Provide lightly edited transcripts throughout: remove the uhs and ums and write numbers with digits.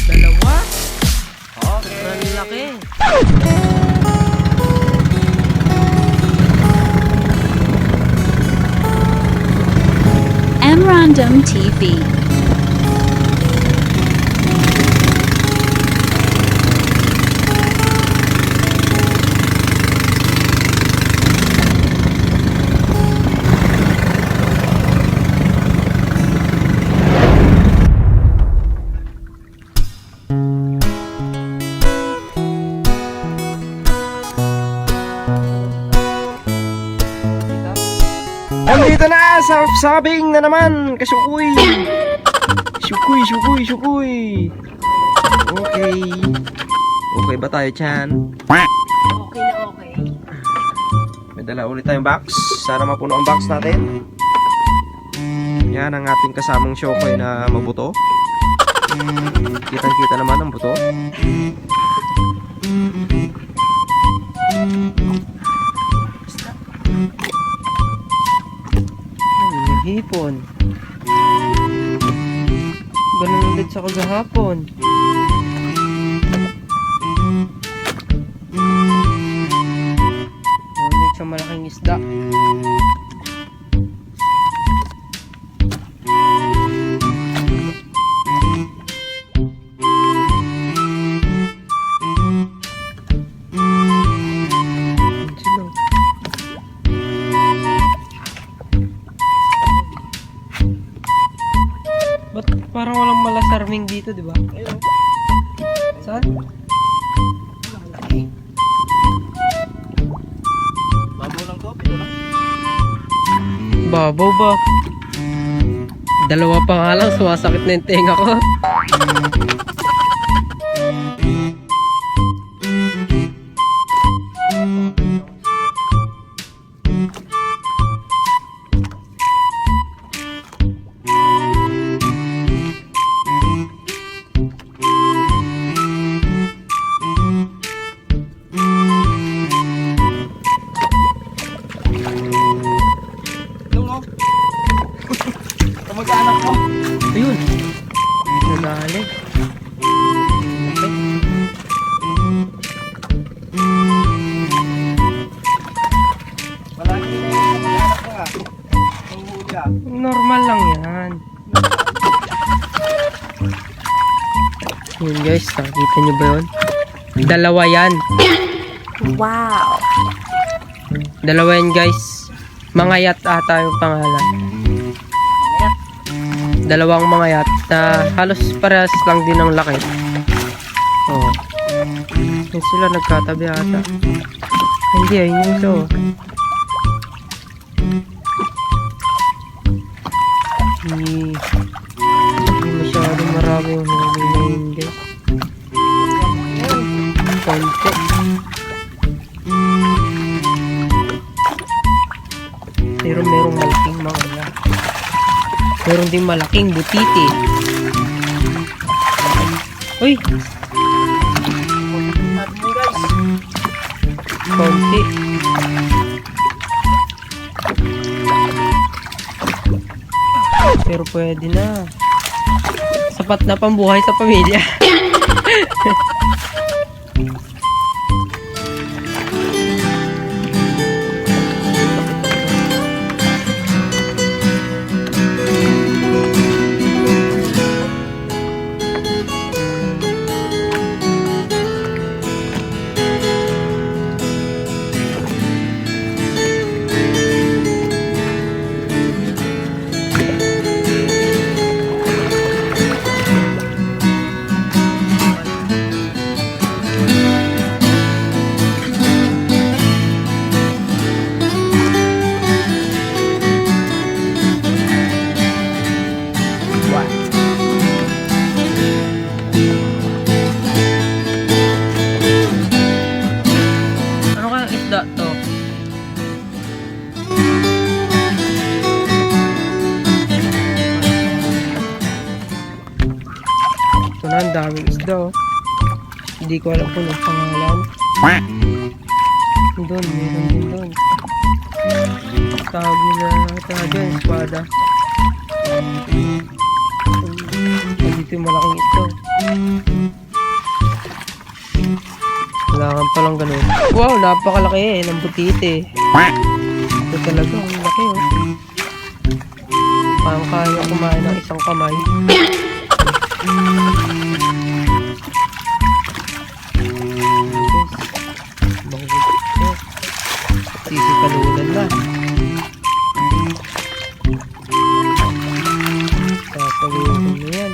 Dalawa? Sobrang laki. Random TV. Nandito na sa sabing na naman, kasukoy. Sukoy. Okay. Okay ba tayo, Chan? Okay na okay. May dala ulit tayong box. Sana mapuno ang box natin. Yan ang ating kasamang Shokoy na mabuto. Kitang-kita naman ang buto. Hipon. Ganun ulit sa kagahapon. Ulit sa malaking isda. Ba't parang walang malasarming dito, di ba? Ayun. Saan? Babaw lang to, pito lang. Babaw ba? Dalawa pa nga lang, sumasakit na yung tenga ko. Kamag-anak mo. Ayun. Nagaling. Malaki na yung kamag-anak mo ah. Ang huli ah. Normal lang yan. Yun guys, nakikita nyo ba yun? Dalawa yan. Wow. Dalawa yan guys. Mangayat ata yung pangalan. Dalawang mangayat na halos parehas lang din ng laki. Oh. Yan sila nagkatabi ata. Hindi ay yun ito. Hindi masyadong marami yung huli na yun guys. Konti. Pero merong malaking mga. Meron din malaking butiti. Uy! Konti. Pero pwede na. Sapat na pambuhay sa pamilya. Ang daming isda oh. Hindi ko alam kung ang pangalan. Doon, meron din doon. tawag nila talaga, espada. Dito yung malaking ito. Kailangan palang ganun. Wow, napakalaki ng butite. Ito talaga, ang laki oh. Parang kaya kumain ng isang kamay. Sisipalulan na. Sasabihin ko na yan.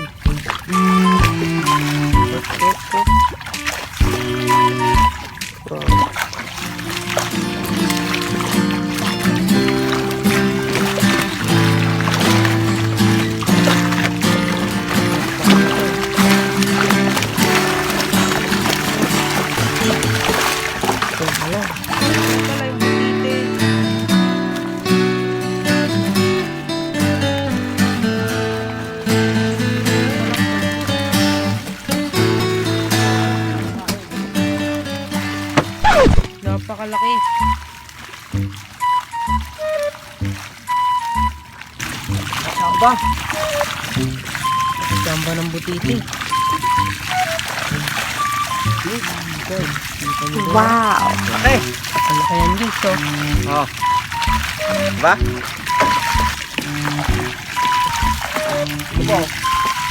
Napakalaki. Samba. Samba ng butiti. Wow. Okay. Ang laki yan guys, oh. Oh. Diba?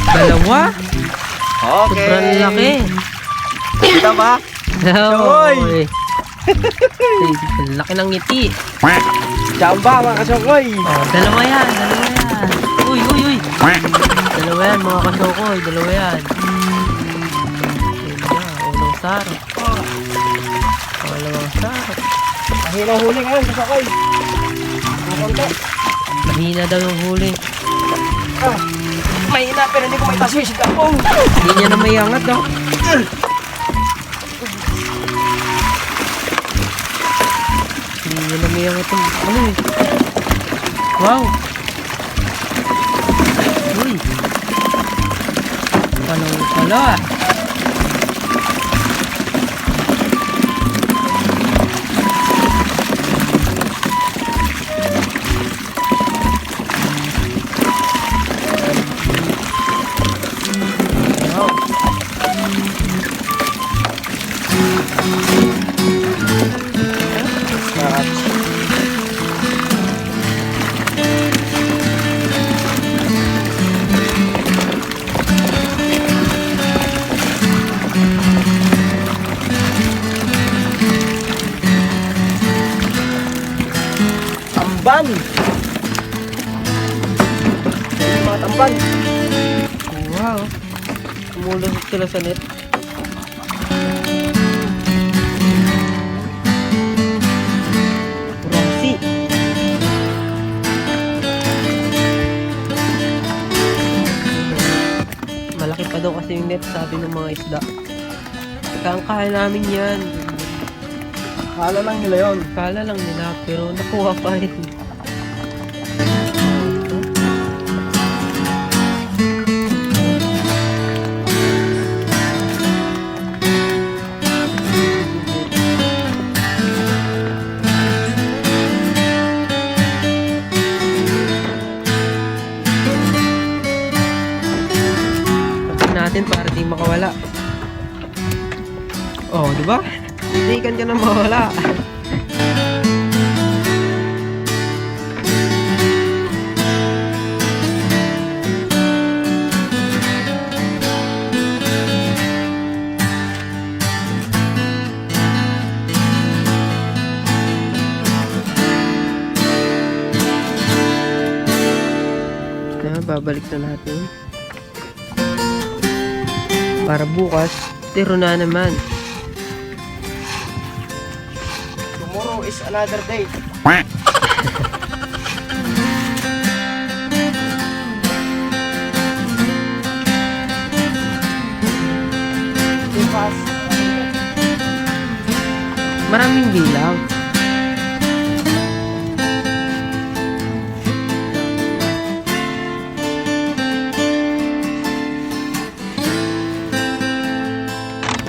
Dalawa? Okay. Sobrang laki. Kita ba? Oy. Ang laki ng ngiti. Jamba mga kasokoy. Oh, dalawa yan. Uy. Dalawa yan mga kasokoy, dalawa yan. Unang sarap. Pangalawang sarap. Mahina huli ngayon kasokoy. Kukunti. Mahina daw yung huli. Mahina pero hindi ko may taswis. Kapong. Hindi niya na may angat daw. Hindi niya na may angat yung ano eh. Wow. Uy. Anong pala? Tamban. Mga tamban. Wow. Tumulusot sila sa net. Kurasi. Malaki pa daw kasi yung net, sabi ng mga isda. Kaya namin yan. Kala lang nila yun. Kala lang nila, pero nakuha pa rin. Natin para di makawala. Oh, di ba? Hindi ka na mawala. Kaya babalik na natin. Para bukas, tiro na naman. Tomorrow is another day. Bukas. Maraming bilang.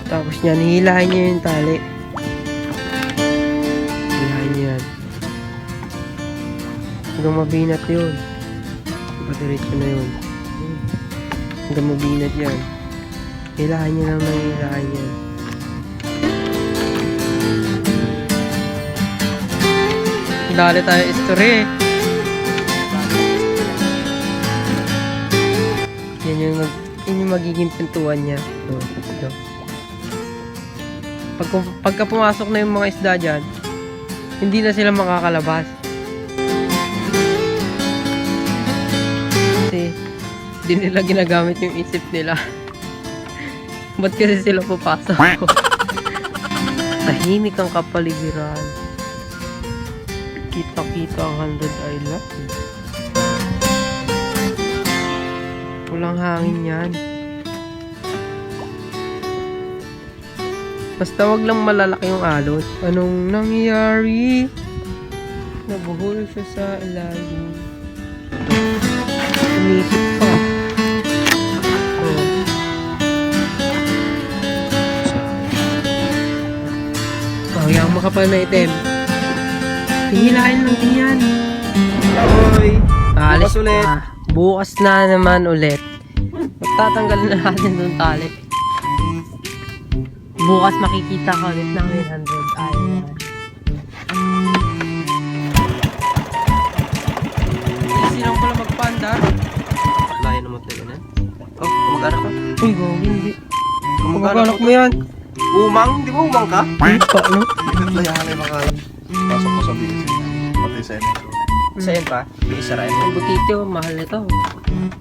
Tapos niyan, hihilahin niya yung tali. Hihilahin niya yan. Hanggang mabinat yun. Padiretso na yun. Hanggang mabinat yan. Hilahan nyo naman, hilahan nyo. Dali tayo story. Yan yung magiging pintuan niya. Ito. Pagka pumasok na yung mga isda dyan, hindi na sila makakalabas. Kasi hindi nila ginagamit yung isip nila. Ba't kasi sila papasok? Tahimik ang kapaligiran. Kita-kita ang 100 Island. Walang hangin yan. Basta wag lang malalaki yung alon. Anong nangyari? Nabuhol siya sa ilalim. Umisip pa. Oh, yung makapal na item. Hihilain lang din yan. Hoy! Alis Bukas ulit. na. Bukas na naman ulit. Magtatanggalin na natin doon tali. Bukas makikita ka ulit ng 100 Island. Easy lang pala magpandar. Layan naman tayo na. Oh, kumag-anak ka. Uy, gawin hindi. Kumag-anak mo yan. Umang? Di ba umang ka? Hindi pa, no? Layahan na yung mga pasok mo sa busy. Pati sa inyo. Saan pa? Isa rin. Ang butito, mahal nito.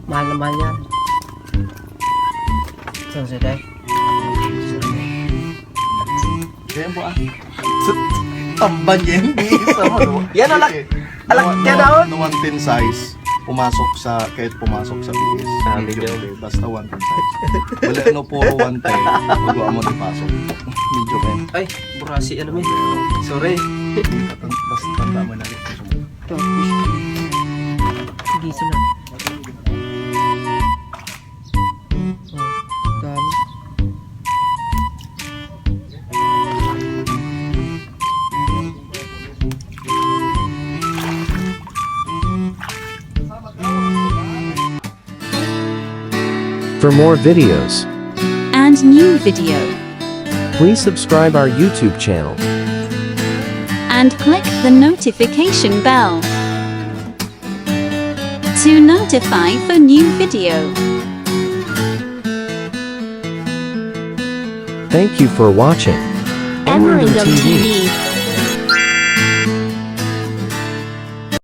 Mahal na mahal yan. Saan siya tayo? Kaya mo ah. Tamban yan. Isa mo. No? Yan, alak niya daon. No 110 size. Pumasok sa, kahit pumasok sa BS. Sabi Medium niyo. day. Basta 110 size. Wala no puro 110. Magawa mo din pasok. Medyo kayo. Ay, burasi ano mo. Sorry. Basta tanda mo na rin. Ito, fish. Gisa na. Oh, dami. For more videos, And new video. please subscribe our YouTube channel. And click the notification bell to notify for new video. Thank you for watching. Emerald TV. TV.